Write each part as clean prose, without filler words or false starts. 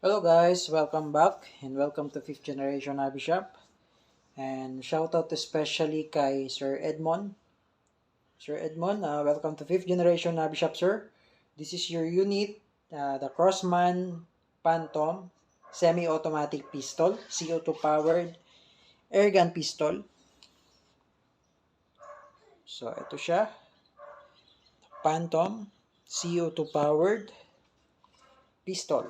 Hello guys, welcome back and welcome to 5th Generation Hobby Shop. And shout out especially kay Sir Edmond. Sir Edmond, welcome to 5th Generation Hobby Shop, sir. This is your unit, the Crossman Phantom semi-automatic pistol, CO2 powered airgun pistol. So ito siya, Phantom CO2 powered pistol.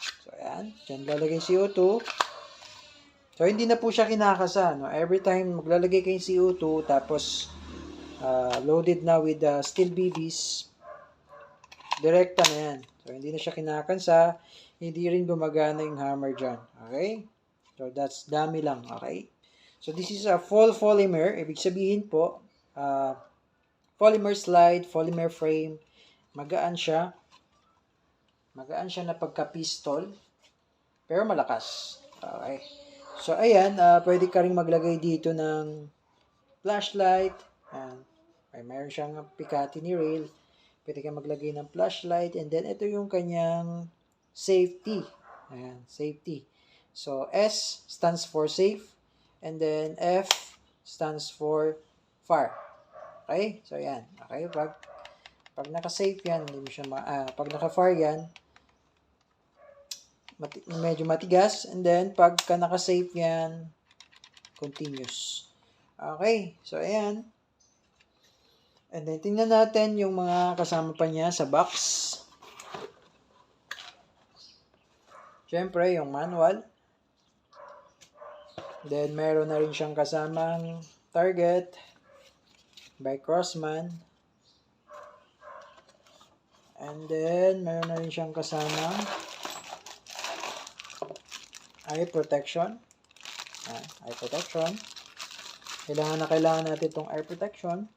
So ayan, dyan lalagay CO2. So, hindi na po siya kinakasa. No? Every time maglalagay kayo CO2, tapos loaded na with steel BBs, direkta na yan. So, hindi na siya kinakansa. Hindi rin gumagana yung hammer dyan. Okay? So, that's dami lang. Okay? So, this is a full polymer. Ibig sabihin po, polymer slide, polymer frame. Magaan siya. Magaan siya na pagka-pistol. Pero malakas. Okay? So, ayan, pwede ka rin maglagay dito ng flashlight. Ayan. Mayroon siyang Picatinny rail. Pwede ka maglagay ng flashlight. And then, ito yung kanyang safety. Ayan, safety. So, S stands for safe. And then, F stands for fire. Okay? So, ayan. Okay? Pag naka-safe yan, hindi mo siya pag naka-fire yan, medyo matigas, and then pagka naka-save yan, continuous. Okay, so ayan. And then tingnan natin yung mga kasama pa niya sa box. Siyempre, yung manual. Then meron na rin siyang kasamang target by Crossman. And then meron na rin siyang kasamang eye protection. Eye protection. Kailangan natin itong eye protection.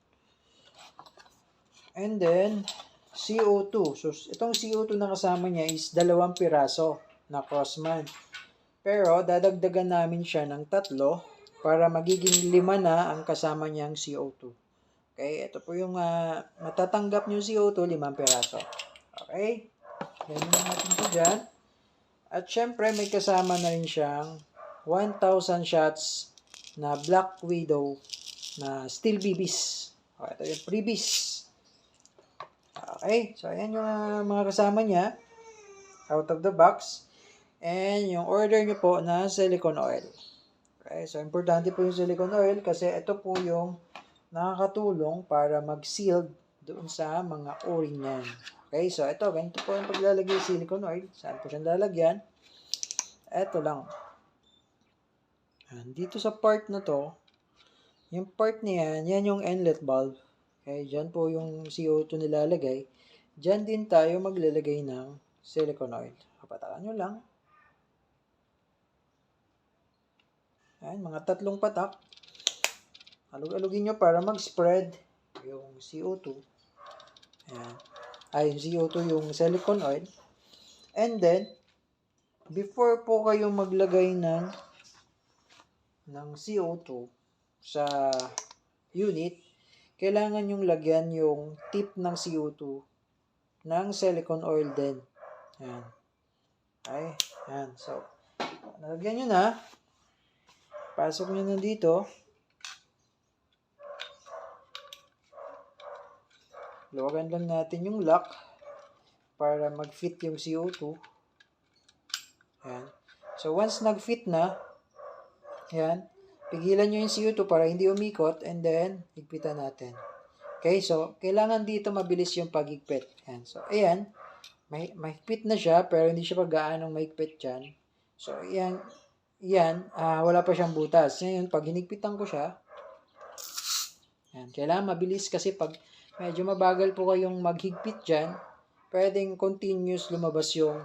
And then, CO2. So, itong CO2 na kasama niya is 2 piraso na Crossman. Pero, dadagdagan namin siya ng 3 para magiging 5 na ang kasama niyang CO2. Okay, ito po yung matatanggap niyo CO2, 5 piraso. Okay, ganyan natin ito dyan. At syempre, may kasama na rin siyang 1,000 shots na Black Widow na steel BBs. Okay, ito yung freebies. Okay, so ayan yung mga kasama niya out of the box. And yung order nyo po na silicone oil. Okay, so importante po yung silicone oil kasi ito po yung nakakatulong para mag-seal doon sa mga o-ring niyan. Okay, so ito, ganito po yung paglalagay ng silicone oil. Saan po siyang lalagyan? Ito lang. Dito sa part na to, yung part niyan, yan yung inlet valve. Okay, dyan po yung CO2 nilalagay. Dyan din tayo maglalagay ng silicone oil. Kapatakan nyo lang. Ayan, mga 3 patak. Alug-alugin nyo para mag-spread yung CO2. Ayan. Yung CO2 yung silicone oil. And then, before po kayo maglagay ng CO2 sa unit, kailangan yung lagyan yung tip ng CO2 ng silicone oil din. Ayan. Okay. Ayan. So, nalagyan nyo na. Pasok nyo na dito. Luwagan lang natin yung lock para mag-fit yung CO2. Ayan. So, once nag-fit na, ayan, pigilan nyo yung CO2 para hindi umikot and then, higpitan natin. Okay, so, kailangan dito mabilis yung paghigpit. Ayan. So, ayan, mahigpit na siya pero hindi siya pa gaanong mahigpit dyan. So, ayan, wala pa siyang butas. Ngayon, pag hinigpitan ko siya, ayan, kailangan mabilis kasi pag medyo mabagal po kayong maghigpit dyan, pwedeng continuous lumabas yung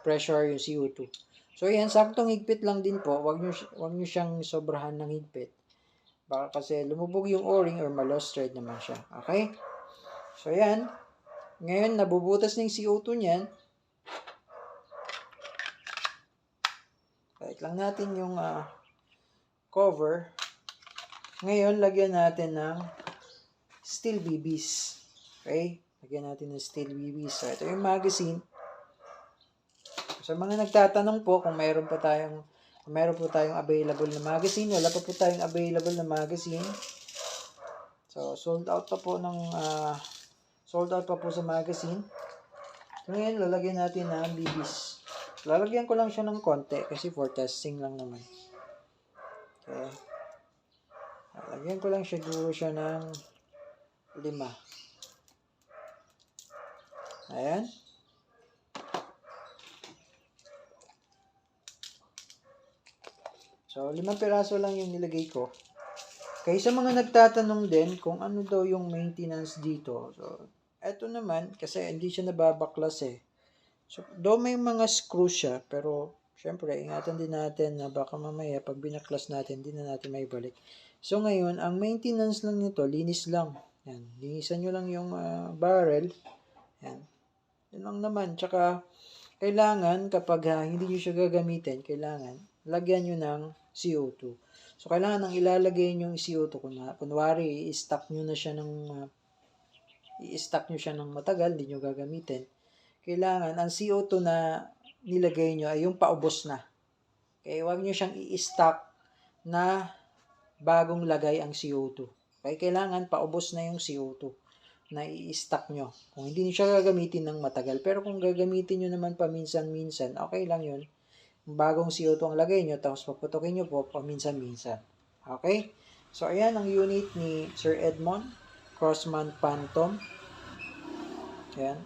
pressure, yung CO2. So, yan, saktong higpit lang din po. Wag nyo siyang sobrahan ng higpit. Baka kasi lumubog yung o-ring or ma-lost thread naman siya. Okay? So, yan. Ngayon, nabubutas na yung CO2 niyan. Balik lang natin yung cover. Ngayon, lagyan natin ng steel BBs. Okay? Lagyan natin ng steel BBs. So, ito yung magazine. sa mga nagtatanong po kung meron po tayong available na magazine, wala pa po tayong available na magazine. So, sold out pa po sa magazine. So, ngayon, lalagyan natin ng BBs. Lalagyan ko lang siya ng konti kasi for testing lang naman. Okay. Lalagyan ko lang siguro siya ng 5. Ayan. So, 5 piraso lang yung nilagay ko. Kaya sa mga nagtatanong din kung ano daw yung maintenance dito. So, eto naman, kasi hindi siya nababaklas eh. So, though may mga screws siya, pero syempre, ingatan din natin na baka mamaya pag binaklas natin, hindi na natin may balik. So, ngayon, ang maintenance lang nito, linis lang. Yan, linisan nyo lang yung barrel. Yan. Yan lang naman. Tsaka, kailangan kapag hindi nyo siya gagamitin, kailangan lagyan nyo ng CO2. So, kailangan nang ilalagay nyo yung CO2. Kunwari, i-stock nyo siya ng matagal, hindi nyo gagamitin. Kailangan, ang CO2 na nilagay nyo ay yung paubos na. Kaya huwag nyo siyang i-stock na bagong lagay ang CO2. Kaya kailangan paubos na yung CO2 na i-stock nyo. Kung hindi nyo siya gagamitin ng matagal. Pero kung gagamitin nyo naman paminsan-minsan, okay lang yun. Bagong CO2 ang lagay nyo, tapos paputokin nyo po paminsan-minsan. Okay? So, ayan ang unit ni Sir Edmond Crossman Phantom. Ayan.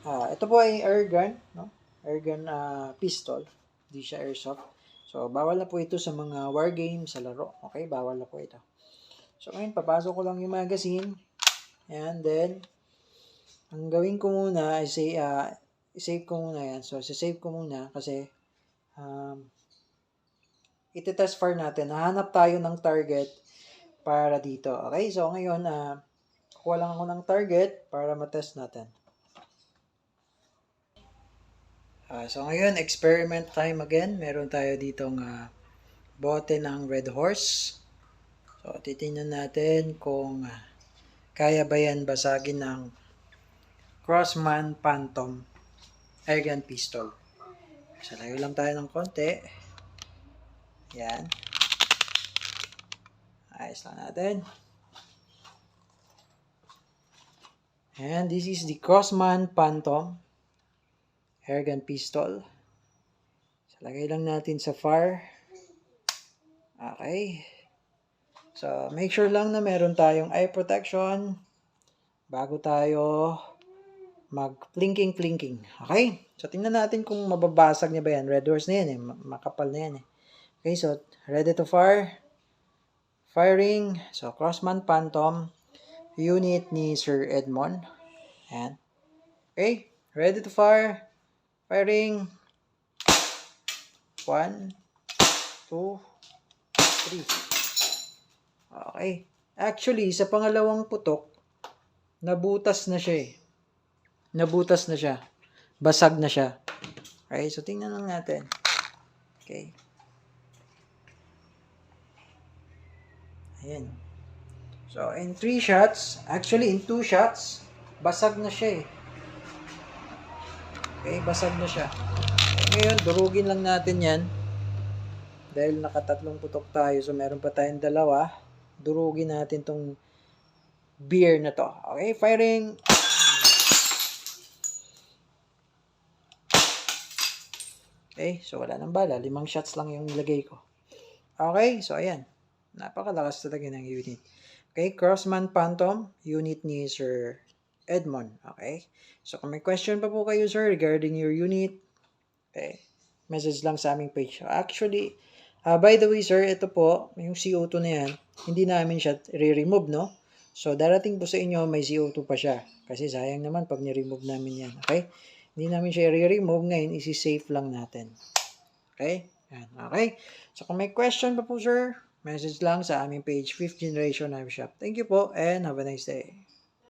Ito po ay airgun, no? Airgun pistol. Hindi siya airsoft. So, bawal na po ito sa mga war games, sa laro. Okay? Bawal na po ito. So, ngayon, papasok ko lang yung magazine. And then, ang gawin ko muna ay save ko muna yan. So, save ko muna kasi iti-test fire natin. Nahanap tayo ng target para dito. Okay? So, ngayon, kuha lang ako ng target para matest natin. So, ngayon, experiment time again. Meron tayo ditong bote ng Red Horse. So, titingnan natin kung kaya ba yan basagin ng Crossman Phantom airgun pistol. So, layo lang tayo ng konti. Yan. Ayos lang natin. And this is the Crossman Phantom airgun pistol. So, lagay lang natin sa fire. Okay. So, make sure lang na meron tayong eye protection bago tayo mag-plinking. Okay? So, tingnan natin kung mababasag niya ba yan. Red Horse na yan eh. Makapal na yan eh. Okay, so, ready to fire. Firing. So, Crossman Phantom. Unit ni Sir Edmond. Ayan. Okay, ready to fire. Firing. 1, 2, 3. Okay. Actually, sa pangalawang putok, nabutas na siya eh. Nabutas na siya. Basag na siya. Okay, so tingnan lang natin. Okay. Ayan. So, in 3 shots, actually in 2 shots, basag na siya eh. Okay, basag na siya. Ngayon, durugin lang natin yan. Dahil nakatatlong putok tayo, so meron pa tayong 2. Durugin natin tong beer na to. Okay, firing. Okay, so wala nang bala. 5 shots lang yung nilagay ko. Okay, so ayan. Napakalakas talaga ng unit. Okay, Crossman Phantom, unit ni Sir Edmond. Okay, so kung may question pa po kayo, sir, regarding your unit, okay, message lang sa aming page. Actually, by the way, sir, ito po, yung CO2 na yan, hindi namin siya re-remove, no? So, darating po sa inyo, may CO2 pa siya. Kasi sayang naman pag ni-remove namin yan. Okay? Hindi namin siya re-remove. Ngayon, isi-save lang natin. Okay? Yan. Okay? So, kung may question pa po, sir, message lang sa aming page, 5th Generation Knife Shop. Thank you po, and have a nice day.